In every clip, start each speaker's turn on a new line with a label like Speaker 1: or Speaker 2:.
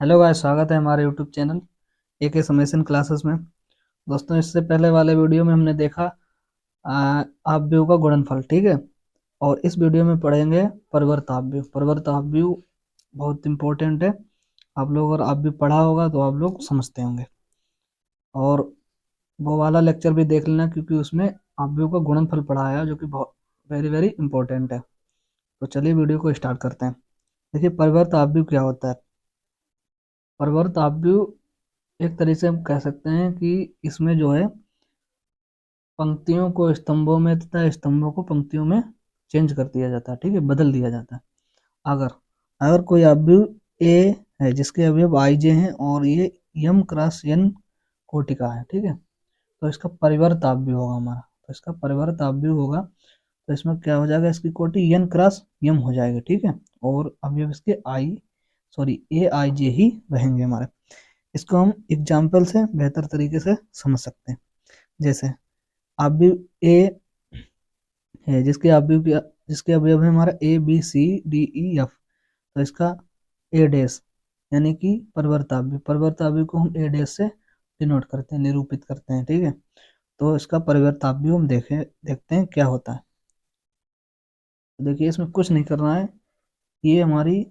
Speaker 1: Hello guys, स्वागत है हमारे यूट्यूब चैनल ए समेसन क्लासेस में। दोस्तों, इससे पहले वाले वीडियो में हमने देखा आपव्यू का गुणनफल, ठीक है। और इस वीडियो में पढ़ेंगे परिवर्त आपव्यू। परिवर्त आपव्यू बहुत इंपॉर्टेंट है। आप लोग अगर आप भी पढ़ा होगा तो आप लोग समझते होंगे। और वो वाला लेक्चर भी देख लेना, क्योंकि उसमें आपव्यू का गुणनफल पढ़ाया जो कि बहुत वेरी वेरी इंपॉर्टेंट है। तो चलिए वीडियो को स्टार्ट करते हैं। देखिए, परिवर्त आपव्यू क्या होता है। परिवर्त आपव्यू एक तरीके से हम कह सकते हैं कि इसमें जो है पंक्तियों को स्तंभों में तथा स्तंभों को पंक्तियों में चेंज कर दिया जाता है, ठीक है, बदल दिया जाता है। अगर अगर कोई अवयव ए है जिसके अवयव आई जे हैं और ये यम क्रॉस एन कोटि का है, ठीक है, तो इसका परिवर्त अवयव होगा हमारा। तो इसका परिवर्त अवयव होगा, तो इसमें क्या हो जाएगा, इसकी कोटि एन क्रॉस यम हो जाएगी, ठीक है। और अवयव इसके ए आई जे ही रहेंगे हमारे। इसको हम एग्जाम्पल से बेहतर तरीके से समझ सकते हैं। जैसे अवयव ए है जिसके अवयव है हमारा A B C D E F, तो इसका ए डैश यानी कि परिवर्तावयव को हम ए डैश से डिनोट करते हैं, निरूपित करते हैं, ठीक है। तो इसका परिवर्तावयव हम देखते हैं क्या होता है। तो देखिए, इसमें कुछ नहीं करना है। ये हमारी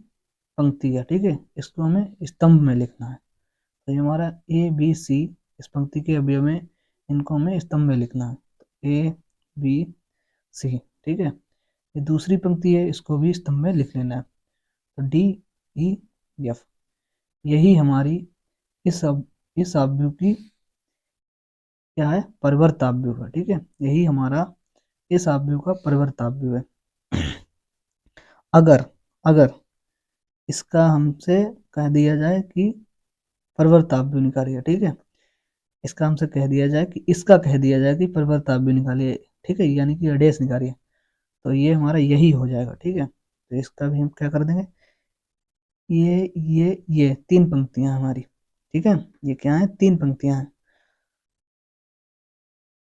Speaker 1: पंक्ति है, ठीक है, इसको हमें स्तंभ में लिखना है। तो ये हमारा ए बी सी इस पंक्ति के अवयव में, इनको हमें स्तंभ में लिखना है। तो ए बी सी, ठीक है। ये दूसरी पंक्ति है, इसको भी स्तंभ में लिख लेना है। तो डी ई एफ, यही हमारी इस अवयव की क्या है, परिवर्तावयव है, ठीक है। यही हमारा इस अवयव का परिवर्तावयव है। अगर अगर इसका हमसे कह दिया जाए कि परिवर्तावयव निकालिए, ठीक है, इसका हमसे कह दिया जाए कि परिवर्तावयव निकालिए, ठीक है, यानी कि डैश निकालिए, तो ये हमारा यही हो जाएगा, ठीक है। तो इसका भी हम क्या कर देंगे, ये तीन पंक्तियां हैं हमारी, ठीक है। ये क्या है, तीन पंक्तियां हैं।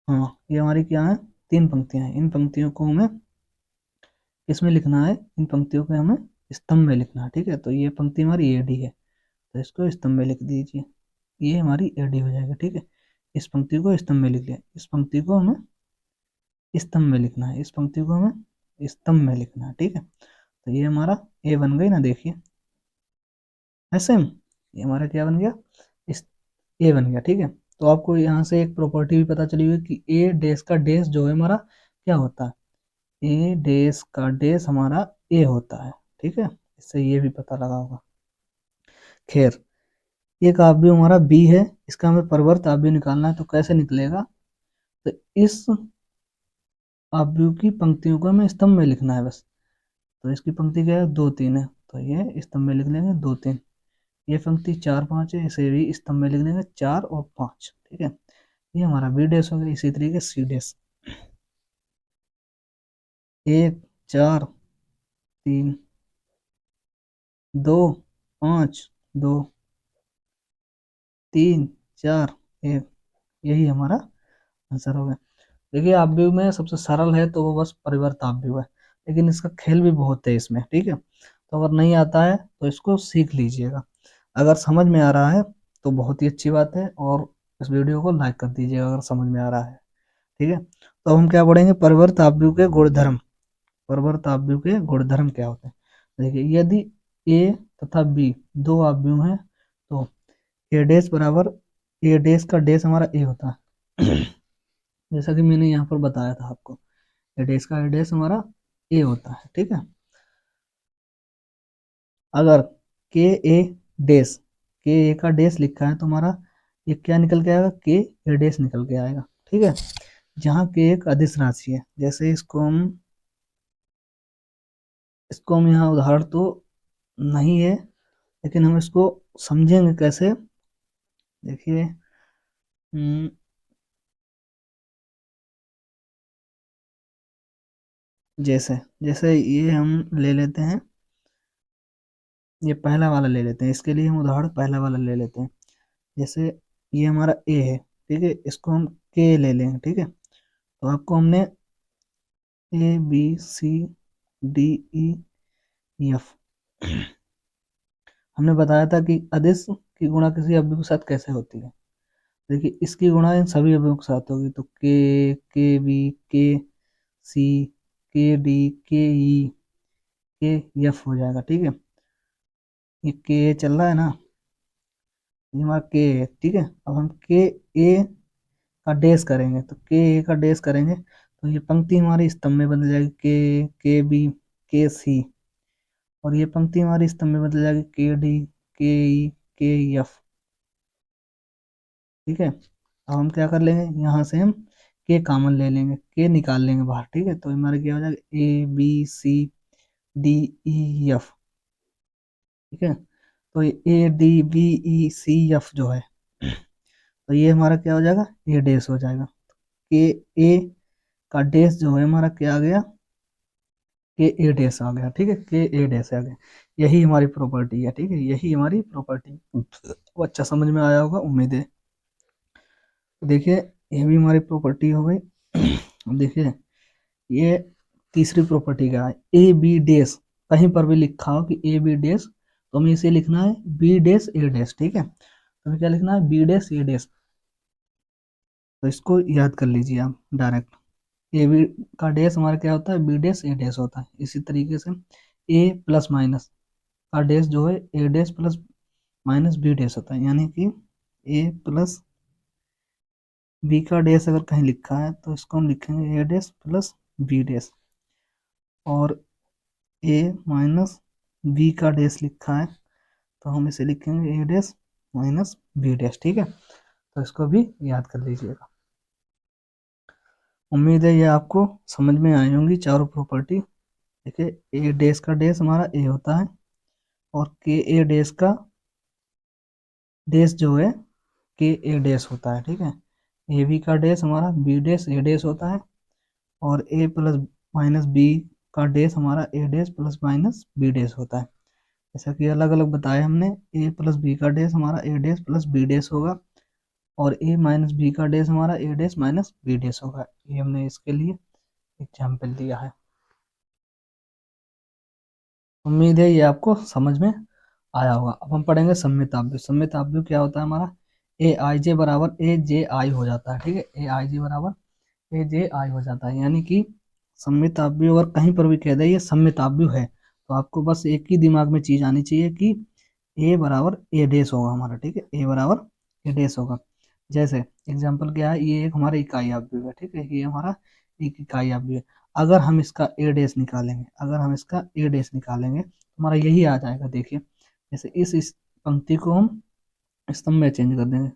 Speaker 1: हाँ, ये हमारी क्या है, तीन पंक्तियां हैं। इन पंक्तियों को हमें किसमें लिखना है, इन पंक्तियों को हमें स्तंभ में लिखना है, ठीक है। तो ये पंक्ति हमारी एडी है, तो इसको स्तंभ में लिख दीजिए। ये हमारी एडी हो जाएगा, ठीक है। इस पंक्ति को स्तंभ में लिख लिया, इस पंक्ति को हमें स्तंभ में लिखना है, इस पंक्ति को हमें स्तंभ में लिखना है, ठीक है। तो ये हमारा ए बन गई ना, देखिए ऐसे में ये हमारा क्या बन गया, इस ए बन गया, ठीक है। तो आपको यहाँ से एक प्रॉपर्टी भी पता चली हुई कि ए डैश का डैश जो है हमारा क्या होता है, ए डैश का डैश हमारा ए होता है, ठीक है। इससे ये भी पता लगा होगा। खैर, एक अवयव हमारा बी है, इसका हमें परिवर्त अवयव निकालना है। तो कैसे निकलेगा, तो इस अवयव की पंक्तियों को हमें स्तंभ में लिखना है बस। तो इसकी पंक्ति क्या है, दो तीन है, तो ये स्तंभ में लिख लेंगे दो तीन। ये पंक्ति चार पाँच है, इसे भी स्तंभ में लिख लेंगे चार और पाँच, ठीक है। ये हमारा बी डैश हो गया। इसी तरीके सी डैश, एक चार तीन दो पाँच दो तीन चार एक, यही हमारा आंसर हो गया। देखिए, आपव्यू में सबसे सरल है तो वो बस परिवर्त आपव्यू है, लेकिन इसका खेल भी बहुत है इसमें, ठीक है। तो अगर नहीं आता है तो इसको सीख लीजिएगा। अगर समझ में आ रहा है तो बहुत ही अच्छी बात है, और इस वीडियो को लाइक कर दीजिएगा अगर समझ में आ रहा है, ठीक है। तो हम क्या पढ़ेंगे, परिवर्त आपव्यू के गुणधर्म। परिवर्त आपव्यू के गुणधर्म क्या होते हैं। देखिए, यदि ए तथा बी दो आपव्यू हैं, तो ए डैश बराबर ए डैश का डैश हमारा ए होता है जैसा कि मैंने यहाँ पर बताया था आपको, ए डैश का ए डैश हमारा ए होता है, ठीक है। अगर के ए डैश के ए का डैश लिखा है तो हमारा ये क्या निकल के आएगा, के ए डैश निकल के आएगा, ठीक है। जहाँ के एक अदिश राशि है, जैसे इसको हम यहाँ उदाहरण तो नहीं है, लेकिन हम इसको समझेंगे कैसे। देखिए, हम्म, जैसे जैसे ये हम ले लेते हैं, ये पहला वाला ले लेते हैं, इसके लिए हम उदाहरण पहला वाला ले लेते हैं। जैसे ये हमारा ए है, ठीक है, इसको हम के ले लेंगे, ठीक है। तो आपको हमने A B C D E F हमने बताया था कि अदिश की गुणा किसी अवयव के साथ कैसे होती है। देखिए इसकी गुणा इन सभी अवयवों के साथ होगी, तो के बी, के सी, के डी, के ई, के एफ हो जाएगा। ठीक है, ये के चल रहा है ना, ये हमारा के है। ठीक है, अब हम के ए का डैश करेंगे, तो के ए का डैश करेंगे तो ये पंक्ति हमारी स्तंभ में बदल जाएगी, के बी, के सी, और ये पंक्ति हमारी स्तंभ में बदल जाएगी, के डी, के ई, के एफ। ठीक है, अब हम क्या कर लेंगे, यहाँ से हम के कॉमन ले लेंगे, के निकाल लेंगे बाहर। ठीक है, तो हमारा क्या हो जाएगा, A B C D E F. ठीक है, तो ये A D B E C F जो है, तो ये हमारा क्या हो जाएगा, ए डैश हो जाएगा। के ए का डैश जो है हमारा क्या आ गया, के ए डैश आ गया। ठीक है, के ए डैश आ गया। यही हमारी प्रॉपर्टी है। ठीक है, यही हमारी प्रॉपर्टी। वो अच्छा समझ में आया होगा, उम्मीद है। देखिए ये भी हमारी प्रॉपर्टी हो गई। देखिए ये तीसरी प्रॉपर्टी का है, ए बी डैश। कहीं पर भी लिखा हो कि ए बी डैश, तो हमें इसे लिखना है बी डैश ए डैश। ठीक है, तो हमें क्या लिखना है, बी डैश ए डैश। तो इसको याद कर लीजिए आप डायरेक्ट। ए बी का डैश हमारा क्या होता है, बी डैश ए डैश होता है। इसी तरीके से ए प्लस माइनस का डैश जो है A dash plus minus B dash होता है, यानी कि ए प्लस बी का डैश अगर कहीं लिखा है तो इसको हम लिखेंगे A dash plus B dash, और ए माइनस बी का डैश लिखा है तो हम इसे लिखेंगे A dash minus B dash. ठीक है, तो इसको भी याद कर लीजिएगा। उम्मीद है ये आपको समझ में आई होंगी चारों प्रॉपर्टी। देखिए ए डैश का डैश हमारा ए होता है, और के ए डैश का डैश जो है के ए डैश होता है। ठीक है, ए बी का डैश हमारा बी डैश ए डैश होता है, और ए प्लस माइनस बी का डैश हमारा A dash plus minus B dash होता है। जैसा कि अलग अलग बताया हमने, ए प्लस बी का डैश हमारा A dash plus B dash होगा, और ए माइनस बी का डैश हमारा A dash minus B dash होगा। ये हमने इसके लिए एग्जाम्पल दिया है। उम्मीद है ये आपको समझ में आया होगा। अब हम पढ़ेंगे सम्मित आव्यूह। सम्मित आव्यूह क्या होता है, हमारा ए आई जे बराबर ए जे आई हो जाता है। ठीक है, ए आई जे बराबर ए जे आई हो जाता है, यानी कि सम्मित आव्यूह अगर कहीं पर भी कह दे ये सम्मित आव्यूह है, तो आपको बस एक ही दिमाग में चीज आनी चाहिए कि ए बराबर ए डैश होगा हमारा। ठीक है, ए बराबर ए डैश होगा। जैसे एग्जाम्पल क्या है, ये एक हमारा इकाई आव्यूह है। ठीक है, ये हमारा एक इकाई आव्यूह है। अगर हम इसका ए डैश निकालेंगे, अगर हम इसका ए डैश निकालेंगे तो हमारा यही आ जाएगा। देखिए जैसे इस पंक्ति को हम स्तंभ में चेंज कर देंगे,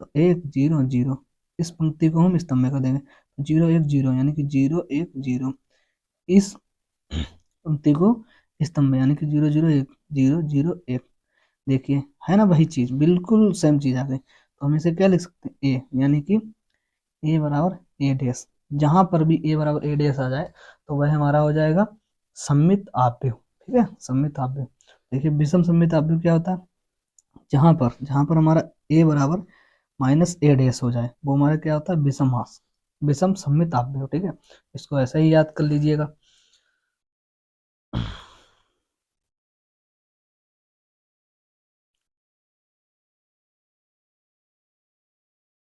Speaker 1: तो 1 0 0। इस पंक्ति को हम स्तंभ में कर देंगे, 0 1 0, यानी कि 0 1 0। इस पंक्ति को स्तंभ में, यानी कि 0 0 1 0 0 1। देखिए है ना, वही चीज, बिल्कुल सेम चीज आ गई। तो हम इसे क्या लिख सकते हैं, ए, यानी कि ए बराबर ए डैश। जहां पर भी ए बराबर ए डैश आ जाए तो वह हमारा हो जाएगा सम्मित आव्यूह। ठीक है, सम्मित आव्यूह। देखिए विषम सम्मित आव्यूह क्या होता है, जहां पर हमारा ए बराबर माइनस ए डैश हो जाए वो हमारा क्या होता है, विषम सम्मित आव्यूह। ठीक है, इसको ऐसे ही याद कर लीजिएगा।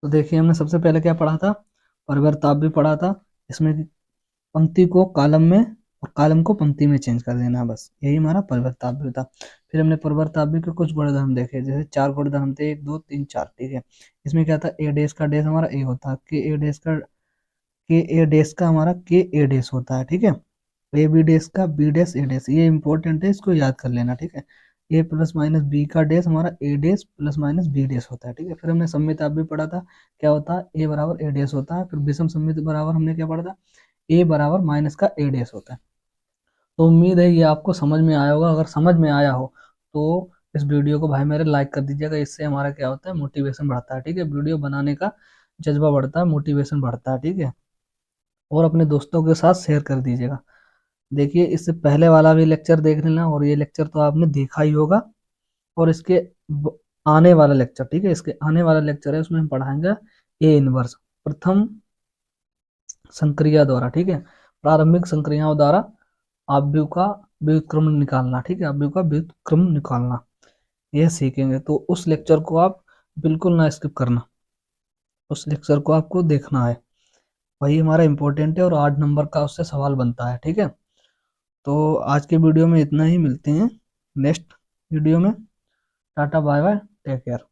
Speaker 1: तो देखिए हमने सबसे पहले क्या पढ़ा था, परिवर्ताव्य पढ़ा था। इसमें पंक्ति को कॉलम में और कॉलम को पंक्ति में चेंज कर देना, बस यही हमारा परिवर्ताव्य था। फिर हमने परिवर्ताव्य के कुछ गुणधर्म देखे, जैसे 4 गुणधर्म थे, 1 2 3 4। ठीक है, इसमें क्या था, ए डैश का डैश हमारा ए होता है, के ए डैश का हमारा के ए डैश होता है। ठीक है, ए बी डैश का बी डैश ए डैश, ये इंपॉर्टेंट है, इसको याद कर लेना। ठीक है, ए प्लस माइनस बी का डैश हमारा A dash plus minus B dash होता है। ठीक है, फिर हमने सम्मित आव्यूह पढ़ा था, क्या होता है, ए बराबर ए डैश होता है। फिर विषम सम्मित बराबर हमने क्या पढ़ा था, ए बराबर माइनस का ए डैश होता है। तो उम्मीद है ये आपको समझ में आया होगा। अगर समझ में आया हो तो इस वीडियो को भाई मेरे लाइक कर दीजिएगा, इससे हमारा क्या होता है, मोटिवेशन बढ़ता है। ठीक है, वीडियो बनाने का जज्बा बढ़ता है, मोटिवेशन बढ़ता है। ठीक है, और अपने दोस्तों के साथ शेयर कर दीजिएगा। देखिए इससे पहले वाला भी लेक्चर देख लेना, और ये लेक्चर तो आपने देखा ही होगा, और इसके आने वाला लेक्चर, ठीक है, इसके आने वाला लेक्चर है, उसमें हम पढ़ाएंगे ए इनवर्स, प्रथम संक्रिया द्वारा। ठीक है, प्रारंभिक संक्रियाओं द्वारा आव्यूह का व्युत्क्रम निकालना। ठीक है, आव्यूह का व्युत्क्रम निकालना, यह सीखेंगे। तो उस लेक्चर को आप बिल्कुल ना स्किप करना, उस लेक्चर को आपको देखना है, वही हमारा इम्पोर्टेंट है और 8 नंबर का उससे सवाल बनता है। ठीक है, तो आज के वीडियो में इतना ही, मिलते हैं नेक्स्ट वीडियो में। Tata bye bye, take care.